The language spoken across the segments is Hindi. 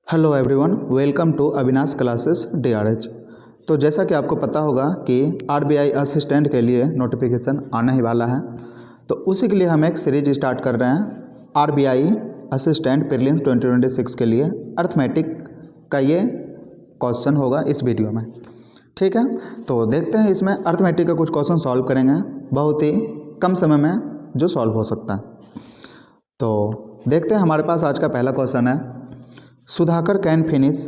Hello everyone, welcome to Avinash classes DRH। तो जैसा कि आपको पता होगा कि RBI असिस्टेंट के लिए नोटिफिकेशन आने ही वाला है, तो उसी के लिए हम एक सीरीज स्टार्ट कर रहे हैं। RBI असिस्टेंट प्रीलिम्स 2026 के लिए अर्थमेटिक का ये क्वेश्चन होगा इस वीडियो में। ठीक है, तो देखते हैं इसमें अर्थमेटिक का कुछ क्वेश्चन सॉल्व करेंगे, बहुत ही कम समय में जो सॉल्व हो सकता है। तो देखते हैं, हमारे पास आज का पहला क्वेश्चन है, Sudhakar can finish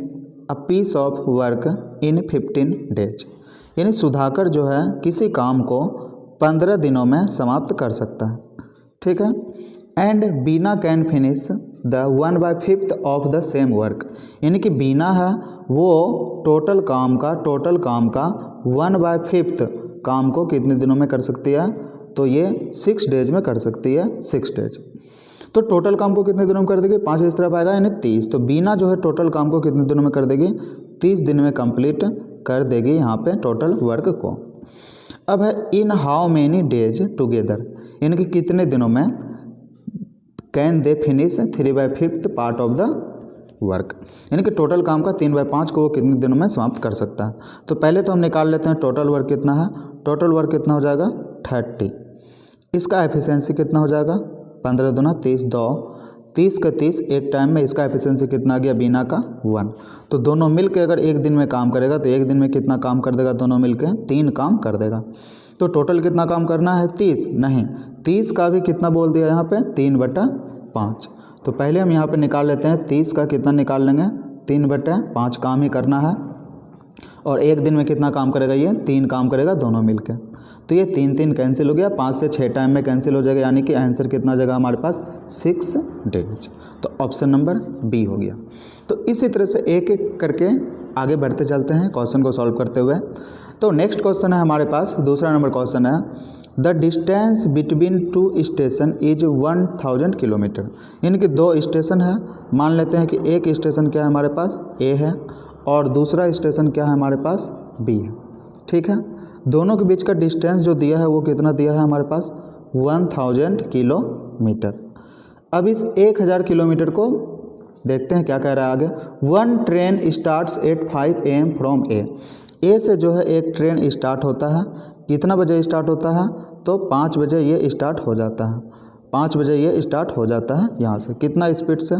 a piece of work in 15 days. यानी सुधाकर जो है किसी काम को 15 दिनों में समाप्त कर सकता है। ठीक है, and Beena can finish the 1/5 of the same work. यानी कि बीना है वो टोटल काम का 1/5 काम को कितने दिनों में कर सकती है, तो ये 6 डेज में कर सकती है, 6 डेज। तो टोटल काम को कितने दिनों में कर देगी, 5 इस तरफ आएगा यानी 30। तो बीना जो है टोटल काम को कितने दिनों में कर देगी, 30 दिन में कंप्लीट कर देगी यहाँ पे टोटल वर्क को। अब है in how many days together, यानी कि कितने दिनों में can they finish 3/5 part of the work. यानी कि टोटल काम का 3/5 को वो कितने दिनों में समाप्त कर सकता है। तो पहले तो हम निकाल लेते हैं टोटल वर्क कितना है। टोटल वर्क कितना हो जाएगा 30। इसका एफिशिएंसी कितना हो जाएगा 15 दूना 30, 30 का 30 एक टाइम में। इसका एफिशिएंसी कितना आ गया बीना का 1। तो दोनों मिल के अगर एक दिन में काम करेगा तो एक दिन में कितना काम कर देगा, दोनों मिल के 3 काम कर देगा। तो टोटल कितना काम करना है 30 नहीं, 30 का भी कितना बोल दिया यहाँ पे 3/5। तो पहले हम यहाँ पे निकाल लेते हैं 30 का कितना निकाल लेंगे 3/5 काम ही करना है। और एक दिन में कितना काम करेगा, ये 3 काम करेगा दोनों मिलके। तो ये 3 कैंसिल हो गया, 5 से 6 टाइम में कैंसिल हो जाएगा, यानी कि आंसर कितना हो जाएगा हमारे पास 6 डेज। तो ऑप्शन नंबर बी हो गया। तो इसी तरह से एक एक करके आगे बढ़ते चलते हैं क्वेश्चन को सॉल्व करते हुए। तो नेक्स्ट क्वेश्चन है हमारे पास, दूसरा नंबर क्वेश्चन है, the distance between 2 station is 1000 kilometre. यानी कि 2 स्टेशन है, मान लेते हैं कि एक स्टेशन क्या है हमारे पास ए है और दूसरा स्टेशन क्या है हमारे पास बी है। ठीक है, दोनों के बीच का डिस्टेंस जो दिया है वो कितना दिया है हमारे पास 1000 किलोमीटर। अब इस 1000 किलोमीटर को देखते हैं क्या कह रहा है आगे। 1 train starts at 5 AM from A से जो है एक ट्रेन स्टार्ट होता है, कितना बजे स्टार्ट होता है, तो 5 बजे ये स्टार्ट हो जाता है। 5 बजे ये स्टार्ट हो जाता है यहाँ से, कितना स्पीड से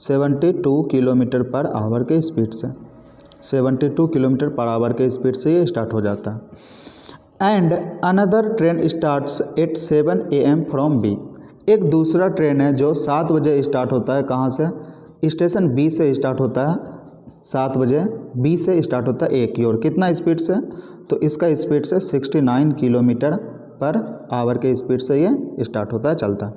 72 किलोमीटर पर आवर के स्पीड से, 72 किलोमीटर पर आवर के स्पीड से ये स्टार्ट हो जाता है। And another train starts at 7 AM from B. एक दूसरा ट्रेन है जो 7 बजे स्टार्ट होता है, कहाँ से, स्टेशन बी से स्टार्ट होता है, 7 बजे बी से स्टार्ट होता है ए की ओर, कितना स्पीड से, तो इसका स्पीड से 69 किलोमीटर पर आवर के स्पीड से ये स्टार्ट होता है, चलता है।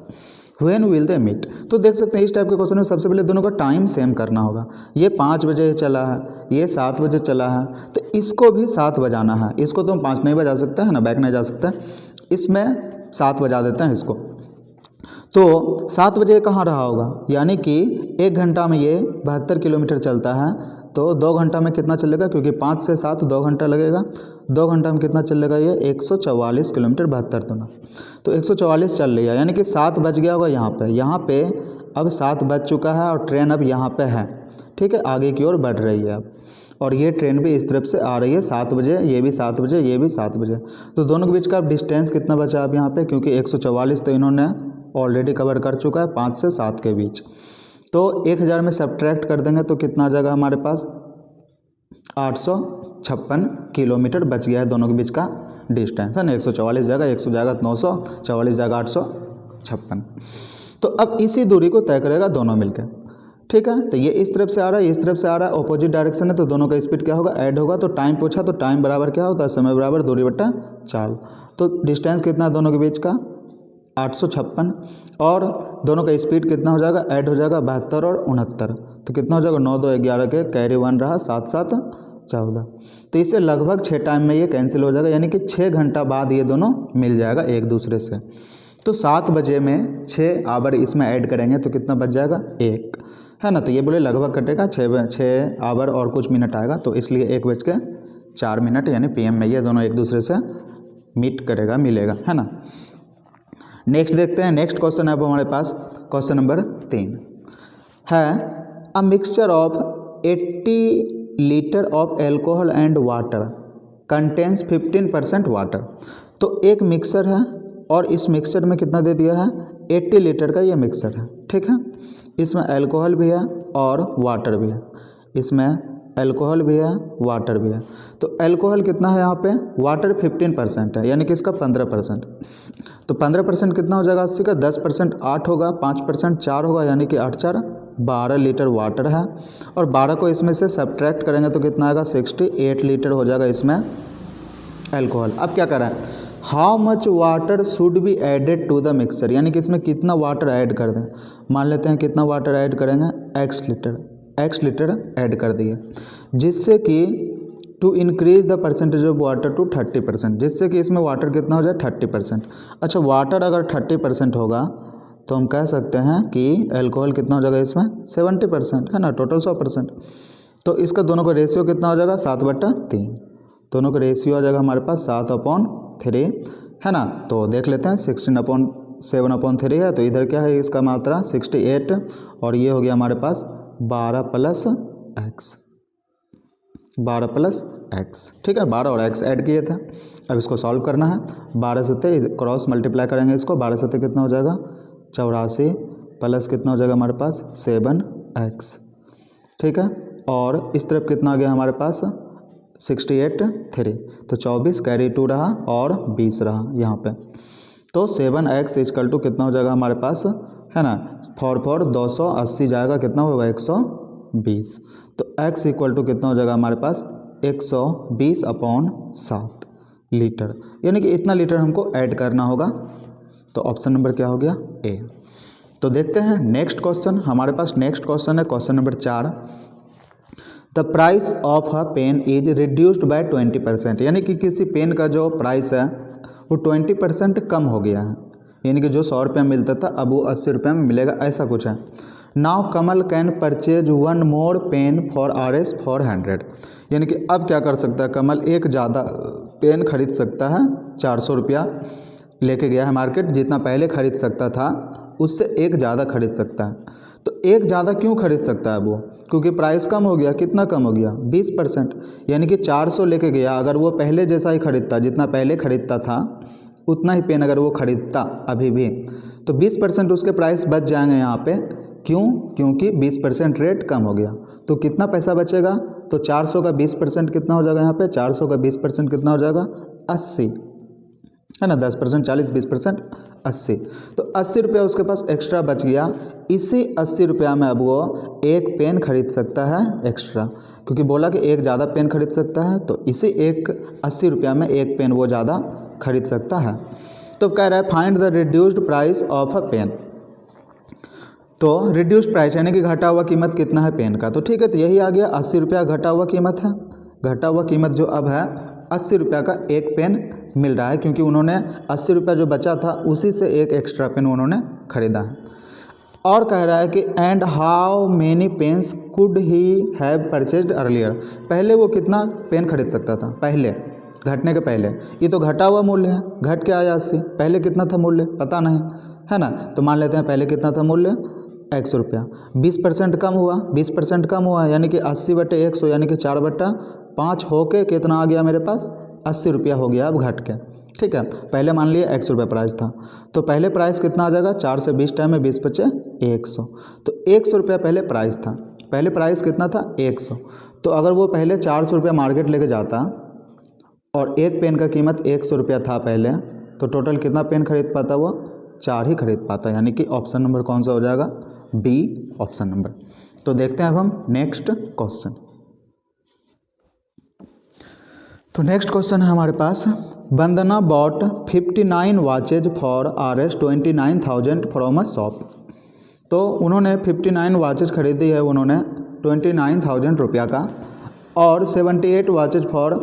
When will they meet. तो देख सकते हैं इस टाइप के क्वेश्चन में सबसे पहले दोनों का टाइम सेम करना होगा। ये 5 बजे चला है, ये 7 बजे चला है, तो इसको भी 7 बजाना है। इसको तो हम 5 नहीं बजा सकते हैं ना, बैक नहीं जा सकते, इसमें 7 बजा देते हैं इसको। तो 7 बजे कहाँ रहा होगा, यानी कि 1 घंटा में ये 72 किलोमीटर चलता है, तो 2 घंटा में कितना चलेगा, क्योंकि 5 से 7 2 घंटा लगेगा, 2 घंटा में कितना चलेगा ये 144 किलोमीटर 72 दूना, तो 144 चल रही है, यानी कि 7 बज गया होगा यहाँ पे अब 7 बज चुका है और ट्रेन अब यहाँ पे है। ठीक है, आगे की ओर बढ़ रही है अब, और ये ट्रेन भी इस तरफ से आ रही है 7 बजे, ये भी 7 बजे, ये भी 7 बजे। तो दोनों के बीच का डिस्टेंस कितना बचा अब यहाँ पे, क्योंकि 144 तो इन्होंने ऑलरेडी कवर कर चुका है 5 से 7 के बीच। तो 1000 में सब्ट्रैक्ट कर देंगे तो कितना आ जाएगा हमारे पास 856 किलोमीटर बच गया है दोनों के बीच का डिस्टेंस, है ना। 144 जाएगा, 100 जाएगा 900, 44 जाएगा 856। तो अब इसी दूरी को तय करेगा दोनों मिलकर। ठीक है, तो ये इस तरफ से आ रहा है, इस तरफ से आ रहा है, ऑपोजिट डायरेक्शन है, तो दोनों का स्पीड क्या होगा, ऐड होगा। तो टाइम पूछा तो टाइम बराबर क्या होता है, समय बराबर दूरी बटा 4। तो डिस्टेंस कितना है दोनों के बीच का 856, और दोनों का स्पीड कितना हो जाएगा, ऐड हो जाएगा 72 और 69, तो कितना हो जाएगा 9 2 11 के कैरी 1 रहा, 7 7 14। तो इससे लगभग 6 टाइम में ये कैंसिल हो जाएगा, यानी कि 6 घंटा बाद ये दोनों मिल जाएगा एक दूसरे से। तो 7 बजे में 6 आवर इसमें ऐड करेंगे तो कितना बच जाएगा 1, है ना। तो ये बोले लगभग कटेगा 6 आवर और कुछ मिनट आएगा, तो इसलिए 1:04 यानी PM में ये दोनों एक दूसरे से मीट करेगा, मिलेगा, है ना। नेक्स्ट देखते हैं, नेक्स्ट क्वेश्चन है अब हमारे पास क्वेश्चन नंबर 3 है, a mixture of 80 litre of alcohol and water contains 15% water. तो एक मिक्सर है और इस मिक्सर में कितना दे दिया है, 80 लीटर का ये मिक्सर है, ठीक है। इसमें अल्कोहल भी है और वाटर भी है, इसमें अल्कोहल भी है, वाटर भी है। तो अल्कोहल कितना है यहाँ पे, वाटर 15% है, यानी कि इसका 15%। तो 15% कितना हो जाएगा 80 का, 10% 8 होगा, 5% 4 होगा, यानी कि 8 4 12 लीटर वाटर है। और 12 को इसमें से सब्ट्रैक्ट करेंगे तो कितना आएगा, 68 लीटर हो जाएगा इसमें अल्कोहल। अब क्या करा है, how much water should be added to the mixture, यानी कि इसमें कितना वाटर ऐड कर दें। मान लेते हैं कितना वाटर ऐड करेंगे, x लीटर ऐड कर दिए, जिससे कि to increase the percentage of water to 30%, जिससे कि इसमें वाटर कितना हो जाए 30%। अच्छा, वाटर अगर 30% होगा तो हम कह सकते हैं कि अल्कोहल कितना हो जाएगा इसमें 70%, है ना, टोटल 100%। तो इसका दोनों का रेशियो कितना हो जाएगा 7/3, दोनों का रेशियो आ जाएगा हमारे पास 7/3, है ना। तो देख लेते हैं 16/7/3 है, तो इधर क्या है इसका मात्रा 68, और ये हो गया हमारे पास 12 + x, ठीक है, 12 और x ऐड किए थे। अब इसको सॉल्व करना है, 12 से क्रॉस मल्टीप्लाई करेंगे इसको, 12 से कितना हो जाएगा 84 प्लस कितना हो जाएगा हमारे पास 7x, ठीक है। और इस तरफ कितना आ गया हमारे पास 68 तो 24 कैरी 2 रहा और 20 रहा यहाँ पे। तो 7x = कितना हो जाएगा हमारे पास, है ना, 4 280 जाएगा, कितना होगा 120। तो x = कितना हो जाएगा हमारे पास 120/7 लीटर, यानी कि इतना लीटर हमको ऐड करना होगा। तो ऑप्शन नंबर क्या हो गया, ए। तो देखते हैं नेक्स्ट क्वेश्चन, हमारे पास नेक्स्ट क्वेश्चन है question number 4। The price of a pen is reduced by 20%, यानी कि किसी पेन का जो प्राइस है वो 20% कम हो गया है, यानी कि जो 100 रुपये में मिलता था अब वो 80 रुपये में मिलेगा, ऐसा कुछ है। Now Kamal can purchase 1 more pen for Rs 400, यानी कि अब क्या कर सकता है कमल, एक ज़्यादा पेन खरीद सकता है, 400 रुपया लेके गया है मार्केट, जितना पहले खरीद सकता था उससे एक ज़्यादा खरीद सकता है। तो एक ज़्यादा क्यों खरीद सकता है वो, क्योंकि प्राइस कम हो गया, कितना कम हो गया 20%, यानी कि 400 लेके गया, अगर वो पहले जैसा ही खरीदता, जितना पहले खरीदता था उतना ही पेन अगर वो खरीदता अभी भी, तो 20% उसके प्राइस बच जाएंगे यहाँ पे। क्यों, क्योंकि 20% रेट कम हो गया। तो कितना पैसा बचेगा, तो 400 का 20% कितना हो जाएगा यहाँ पे, 400 का 20% कितना हो जाएगा 80, है ना, 10% 40, 20% 80। तो 80 रुपया उसके पास एक्स्ट्रा बच गया। इसी 80 रुपया में अब वो एक पेन खरीद सकता है एक्स्ट्रा, क्योंकि बोला कि एक ज़्यादा पेन खरीद सकता है, तो इसी एक 80 रुपया में एक पेन वो ज़्यादा खरीद सकता है। तो कह रहा है find the reduced price of a pen. तो रिड्यूस्ड प्राइस यानी कि घटा हुआ कीमत कितना है पेन का, तो ठीक है, तो यही आ गया 80 रुपया घटा हुआ कीमत है। घटा हुआ कीमत जो अब है 80 रुपया का एक पेन मिल रहा है, क्योंकि उन्होंने 80 रुपया जो बचा था उसी से एक एक्स्ट्रा पेन उन्होंने खरीदा है। और कह रहा है कि and how many pens could he have purchased earlier, पहले वो कितना पेन खरीद सकता था, पहले घटने के पहले। ये तो घटा हुआ मूल्य है, घट के आया 80, पहले कितना था मूल्य पता नहीं, है ना। तो मान लेते हैं पहले कितना था मूल्य 100 रुपया, 20% कम हुआ, 20% कम हुआ, यानी कि 80/100, यानी कि 4/5 होके कितना आ गया मेरे पास 80 रुपया हो गया अब घट के, ठीक है। पहले मान लिया 100 रुपया प्राइस था, तो पहले प्राइस कितना आ जाएगा, 4 से 20 टाइम में 20 बचे 100, तो 100 रुपया पहले प्राइस था, पहले प्राइस कितना था 100। तो अगर वो पहले 400 रुपया मार्केट लेके जाता और एक पेन का कीमत 100 रुपया था पहले, तो टोटल कितना पेन खरीद पाता, वो 4 ही खरीद पाता, यानी कि ऑप्शन नंबर कौन सा हो जाएगा, बी ऑप्शन नंबर। तो देखते हैं अब हम नेक्स्ट क्वेश्चन। तो नेक्स्ट क्वेश्चन है हमारे पास, Vandana bought 59 watches for Rs 29,000 from a shop. तो उन्होंने 59 वॉचेज खरीदी है उन्होंने 29,000 रुपया का, और 78 वॉचेज फॉर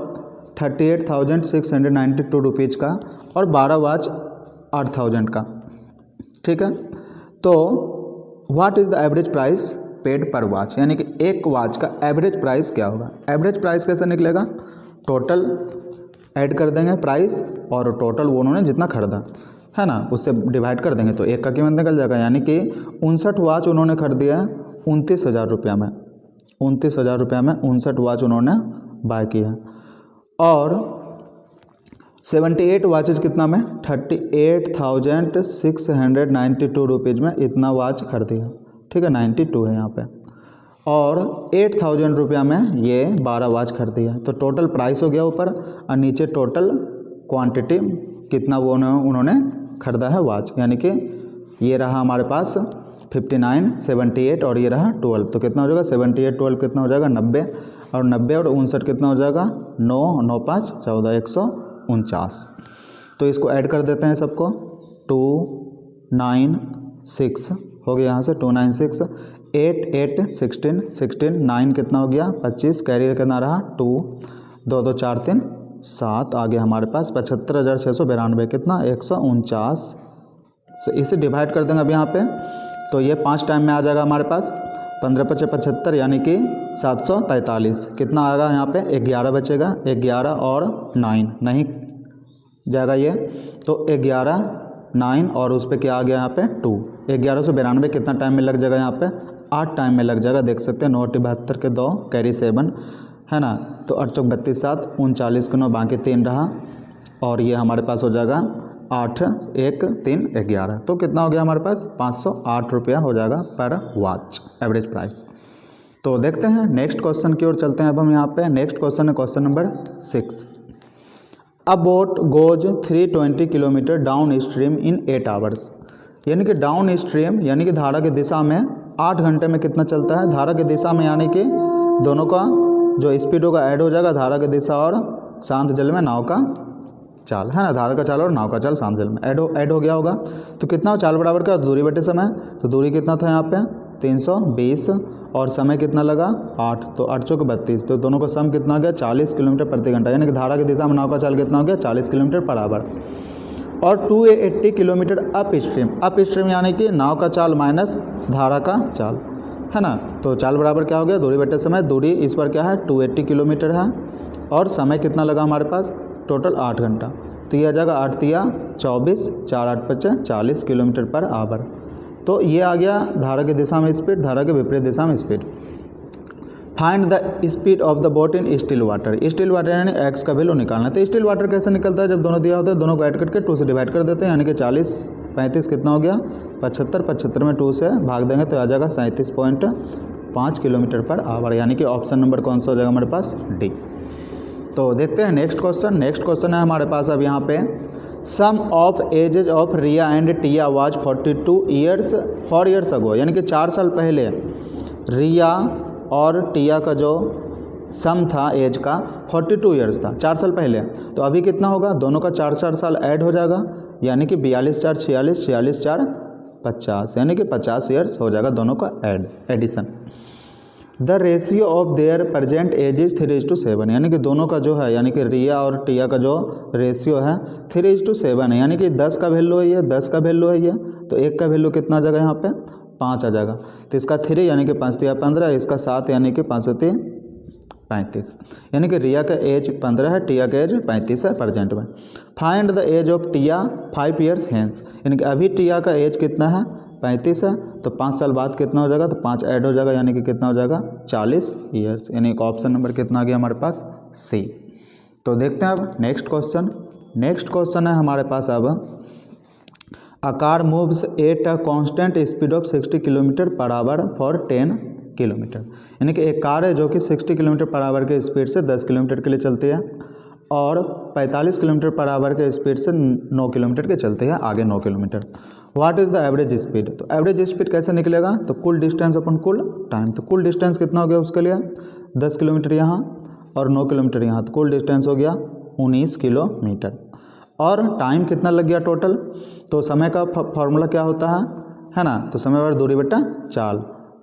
38,692 रुपीज़ का, और 12 वॉच 8,000 का, ठीक है। तो what is the average price paid पर वॉच, यानी कि एक वॉच का एवरेज प्राइस क्या होगा। एवरेज प्राइस कैसे निकलेगा, टोटल ऐड कर देंगे प्राइस और टोटल वो उन्होंने जितना खरीदा है ना उससे डिवाइड कर देंगे, तो एक का कीमत निकल जाएगा, यानी कि 59 वॉच उन्होंने खरीदी है, 29,000 रुपया में, 29,000 रुपया में 59 वॉच उन्होंने बाय किया। और 78 वॉचेज कितना में, 38,692 रुपीज़ में इतना वॉच खरीदी, ठीक है, 92 है यहाँ पे। और 8,000 रुपया में ये 12 वॉच खरीदी है। तो टोटल प्राइस हो गया ऊपर, और नीचे टोटल क्वांटिटी कितना वो उन्होंने खरीदा है वॉच, यानी कि ये रहा हमारे पास 59, 78 और ये रहा 12। तो कितना हो जाएगा, 78 12 कितना हो जाएगा, 90, और 90 और 59 कितना हो जाएगा, 9 9 5 14, 149। तो इसको ऐड कर देते हैं सबको, 296 हो गया यहाँ से, 296, 8 8 16 16, 9 कितना हो गया 25, कैरियर कितना रहा 2, 2 2 4 3 7, आगे हमारे पास 75,692 कितना 149। तो इसे डिवाइड कर देंगे अब यहाँ पे, तो ये 5 टाइम में आ जाएगा हमारे पास, 15 5 75 यानी कि 745। कितना आएगा यहाँ पे, 11 बचेगा, 11 और 9 नहीं जाएगा ये, तो 11 9 और उस पर क्या आ गया यहाँ पे 2, 1192 कितना टाइम में लग जाएगा यहाँ पे, 8 टाइम में लग जाएगा। देख सकते हैं 9 72 के 2 कैरी 7 है ना, तो 8 चौक 32 7, 39 के 9 बाकी 3 रहा, और ये हमारे पास हो जाएगा 8 1 3 11। तो कितना हो गया हमारे पास, 508 रुपया हो जाएगा पर वॉच एवरेज प्राइस। तो देखते हैं नेक्स्ट क्वेश्चन की ओर चलते हैं अब हम यहाँ पे। नेक्स्ट क्वेश्चन है question number 6। A boat goes 320 kilometre down stream in 8 hours, यानी कि डाउन स्ट्रीम यानी कि धारा की दिशा में 8 घंटे में कितना चलता है, धारा की दिशा में, यानी कि दोनों का जो स्पीड होगा ऐड हो जाएगा, धारा की दिशा और शांत जल में नाव का चाल, है ना, धारा का चाल और नाव का चाल शांत जल में ऐड हो गया होगा। तो कितना चाल बराबर का दूरी बटे समय, तो दूरी कितना था यहाँ पे 320 और समय कितना लगा 8, तो 8 चौक 32, तो दोनों का सम कितना आ गया 40 किलोमीटर प्रति घंटा, यानी कि धारा की दिशा में नाव का चाल कितना हो गया 40 किलोमीटर पर आवर। और 280 किलोमीटर अप स्ट्रीम यानी कि नाव का चाल माइनस धारा का चाल, है ना, तो चाल बराबर क्या हो गया दूरी बटे समय, दूरी इस पर क्या है 280 किलोमीटर है, और समय कितना लगा हमारे पास टोटल 8 घंटा, तो ये आ जाएगा 8 तिया 24, 4 8 5 40 किलोमीटर पर आवर। तो ये आ गया धारा की दिशा में स्पीड, धारा के विपरीत दिशा में speed. Find the speed of the boat in still water, still water यानी एक्स का वैल्यू निकालना। तो स्टिल वाटर कैसे निकलता है, जब दोनों दिया होता है दोनों को ऐड करके 2 से डिवाइड कर देते हैं, यानी कि 40 35 कितना हो गया 75, 75 में 2 से भाग देंगे तो आ जाएगा 37.5 किलोमीटर पर आवर, यानी कि ऑप्शन नंबर कौन सा हो जाएगा हमारे पास डी। तो देखते हैं नेक्स्ट क्वेश्चन। नेक्स्ट क्वेश्चन है हमारे पास अब यहाँ पे, sum of ages of Riya and Tiya was 4 years ago, यानी कि 4 साल पहले रिया और टिया का जो सम था एज का 42 ईयर्स था 4 साल पहले, तो अभी कितना होगा, दोनों का 4 साल ऐड हो जाएगा, यानी कि 42 4 46, 46 4 50, यानी कि 50 ईयर्स हो जाएगा दोनों का addition. The ratio of their present age is 3:7, यानी कि दोनों का जो है, यानी कि रिया और टिया का जो रेशियो है 3:7 है, यानी कि 10 का वैल्यू है ये, 10 का वैल्यू है ये, तो 1 का वैल्यू कितना आ जाएगा यहाँ पे 5 आ जाएगा, तो इसका 3 यानी कि 5 तिया 15, इसका 7 यानी कि 5 7 35, यानी कि रिया का एज 15 है, टिया का एज 35 है प्रेजेंट में। Find the age of Tiya 5 years hence, यानी कि अभी टिया का एज कितना है 35 है, तो 5 साल बाद कितना हो जाएगा, तो 5 ऐड हो जाएगा, यानी कि कितना हो जाएगा 40 ईयर्स, यानी कि ऑप्शन नंबर कितना आ गया हमारे पास सी। तो देखते हैं अब नेक्स्ट क्वेश्चन। नेक्स्ट क्वेश्चन है हमारे पास अब, a car moves at a constant speed of 60 kilometre per hour for 10 kilometre, यानी कि एक कार है जो कि 60 किलोमीटर पर आवर के स्पीड से 10 किलोमीटर के लिए चलती है, और 45 किलोमीटर पर आवर के स्पीड से 9 किलोमीटर के चलते हैं आगे 9 kilometre. What is the average speed, तो एवरेज स्पीड कैसे निकलेगा, तो कुल डिस्टेंस अपन कुल टाइम, तो कुल डिस्टेंस कितना हो गया उसके लिए 10 किलोमीटर यहाँ और 9 किलोमीटर यहाँ, तो कुल डिस्टेंस हो गया 19 किलोमीटर, और टाइम कितना लग गया टोटल, तो समय का फॉर्मूला क्या होता है ना, तो समय पर दूरी बटा चाल,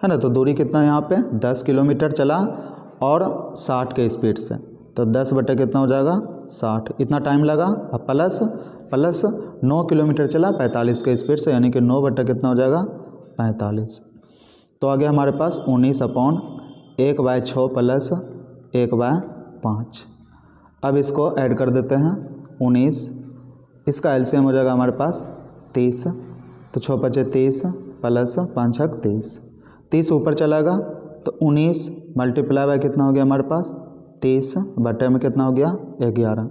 है ना, तो दूरी कितना यहाँ पे 10 किलोमीटर चला और 60 के स्पीड से, तो 10 बटे कितना हो जाएगा 60, इतना टाइम लगा, अब प्लस 9 किलोमीटर चला 45 के स्पीड से, यानी कि 9 बटे कितना हो जाएगा 45, तो आगे हमारे पास 19/1/6 प्लस 1/5। अब इसको ऐड कर देते हैं 19, इसका एलसीएम हो जाएगा हमारे पास 30, तो 6 5 30 प्लस 5 6 30, 30 ऊपर चलाएगा तो 19 मल्टीप्लाई बाय कितना हो गया हमारे पास 30 बटे में कितना हो गया 11,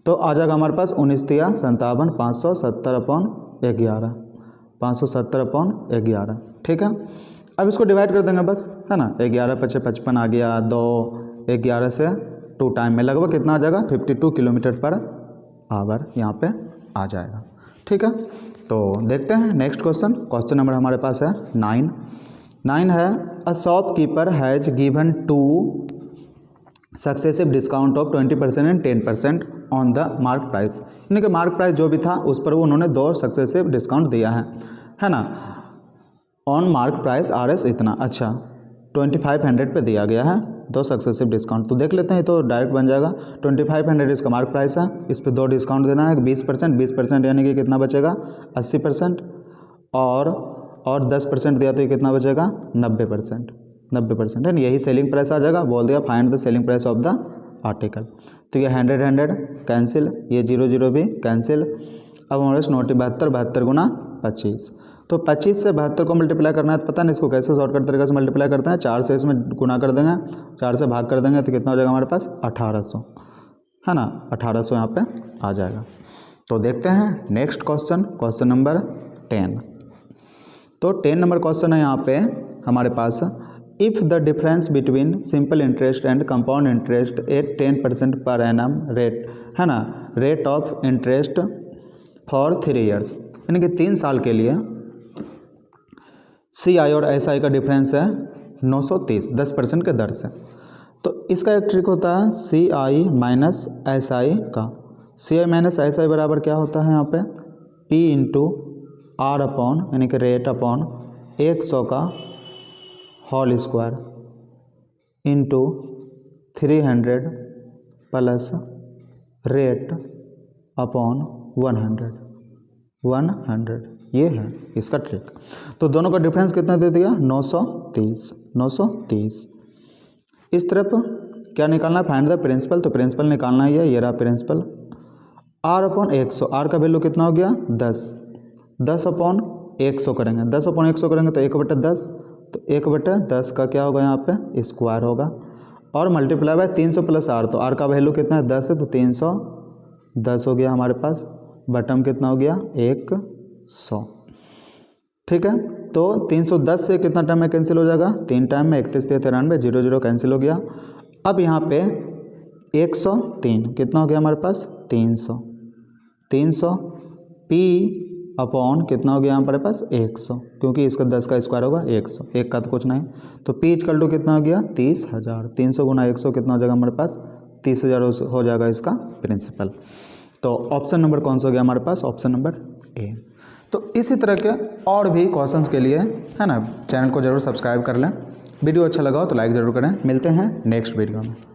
तो आ जाएगा हमारे पास 19 तिया 57, 570/11, 570/11। ठीक है, अब इसको डिवाइड कर देंगे बस, है ना। 11 × 5 = 55 आ गया, 2 11 से 2 टाइम में लगभग कितना आ जाएगा 52 km/h यहाँ पे आ जाएगा। ठीक है, तो देखते हैं नेक्स्ट क्वेश्चन नंबर हमारे पास है 9 है a shopkeeper has given 2 successive discount of 20% and 10% on the mark price, यानी कि मार्क प्राइस जो भी था उस पर वो उन्होंने 2 सक्सेसिव डिस्काउंट दिया है ना। ऑन मार्क प्राइस RS इतना, अच्छा 2500 पे दिया गया है 2 सक्सेसिव डिस्काउंट। तो देख लेते हैं, तो डायरेक्ट बन जाएगा 2500 इसका मार्क प्राइस है, इस पे 2 डिस्काउंट देना है 20% यानी कि कितना बचेगा 80%, और 10% दिया तो ये कितना बचेगा 90% है, यही सेलिंग प्राइस आ जाएगा। बोल दिया find the selling price of the article, तो ये 100 कैंसिल, ये 0 भी कैंसिल। अब हमारे पास 72 गुना 25, तो 25 से 72 को मल्टीप्लाई करना है, तो पता नहीं इसको कैसे शॉर्टकट तरीके से मल्टीप्लाई करते हैं। 4 से इसमें गुना कर देंगे, 4 से भाग कर देंगे तो कितना हो जाएगा हमारे पास 1800, है ना। 1800 यहाँ पे आ जाएगा। तो देखते हैं नेक्स्ट क्वेश्चन नंबर 10। तो 10 नंबर क्वेश्चन है यहाँ पे हमारे पास, if the difference between simple interest and compound interest at 10% per annum rate, है ना, rate of interest for 3 years, यानी कि 3 साल के लिए CI और SI का डिफरेंस है 930 10% के दर से। तो इसका एक ट्रिक होता है CI माइनस SI का। CI माइनस SI बराबर क्या होता है यहाँ पे P इंटू R अपॉन, यानी कि रेट अपॉन 100 का whole square into 300 plus rate upon 100, ये है इसका ट्रिक। तो दोनों का डिफरेंस कितना दे दिया 930। इस तरफ क्या निकालना है फाइंड द प्रिंसिपल, तो प्रिंसिपल निकालना ही है, ये रहा प्रिंसिपल। R अपॉन 100, R का वैल्यू कितना हो गया 10 अपॉन 100 करेंगे, 10 अपॉन 100 करेंगे तो 1/10, तो 1/10 का क्या होगा यहाँ पे स्क्वायर होगा, और मल्टीप्लाई बाय 300 प्लस R, तो R का वैल्यू कितना है 10 है, तो 310 हो गया हमारे पास, बटम कितना हो गया 100। ठीक है, तो 310 से कितना टाइम में कैंसिल हो जाएगा 3 टाइम में, 31 × 93 0 कैंसिल हो गया। अब यहाँ पे 103 कितना हो गया हमारे पास 300 P अपॉन कितना हो गया हमारे पास 100, क्योंकि इसका 10 का स्क्वायर होगा 100, एक का तो कुछ नहीं, तो P = कितना हो गया 30,000, 300 गुना 100 कितना हो जाएगा हमारे पास 30,000 हो जाएगा इसका प्रिंसिपल। तो ऑप्शन नंबर कौन सा हो गया हमारे पास ऑप्शन नंबर A। तो इसी तरह के और भी क्वेश्चंस के लिए, है ना, चैनल को ज़रूर सब्सक्राइब कर लें। वीडियो अच्छा लगा हो तो लाइक ज़रूर करें। मिलते हैं नेक्स्ट वीडियो में।